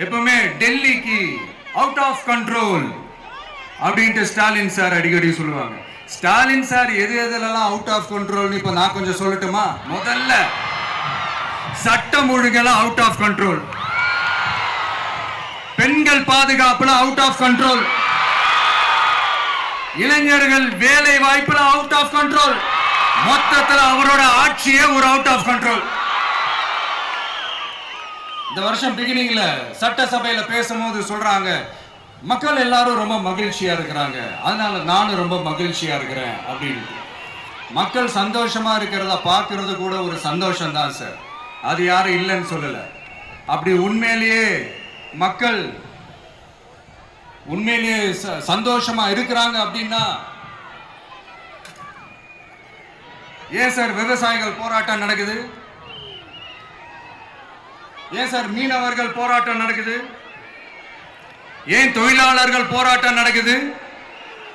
எப்பவுமே டெல்லிக்கு out of control அப்படின்ட்டு ஸ்டாலின் சார் அடிக்கடி சொல்லுவாங்க. ஸ்டாலின் சார் எது எதுலலாம் அவுட் ஆஃப் கண்ட்ரோல் இப்ப நான் கொஞ்சம் சொல்லட்டுமா? முதல்ல சட்டம் ஒழுங்கெல்லாம் அவுட் ஆஃப் கண்ட்ரோல், பெண்கள் பாதுகாப்புல அவுட் ஆஃப் கண்ட்ரோல், இளைஞர்கள் வேலை வாய்ப்புல அவுட் ஆஃப் கண்ட்ரோல், மொத்தத்தில் அவரோட ஆட்சியே ஒரு அவுட் ஆஃப் கண்ட்ரோல். இந்த வருஷம் பிகினிங்ல சட்டசபையில பேசும்போது சொல்றாங்க, மக்கள் எல்லாரும் ரொம்ப மகிழ்ச்சியா இருக்கிறாங்க, அதனால நானும் ரொம்ப மகிழ்ச்சியா இருக்கிறேன் அப்படின்னு. மக்கள் சந்தோஷமா இருக்கிறத பார்க்கறது கூட ஒரு சந்தோஷம் தான் சார், அது யாரும் இல்லைன்னு சொல்லல. அப்படி உண்மையிலேயே மக்கள் உண்மையிலேயே சந்தோஷமா இருக்கிறாங்க அப்படின்னா ஏன் சார் விவசாயிகள் போராட்டம் நடக்குது? ஏன் சார் மீனவர்கள் போராட்டம் நடக்குது? ஏன் தொழிலாளர்கள் போராட்டம் நடக்குது?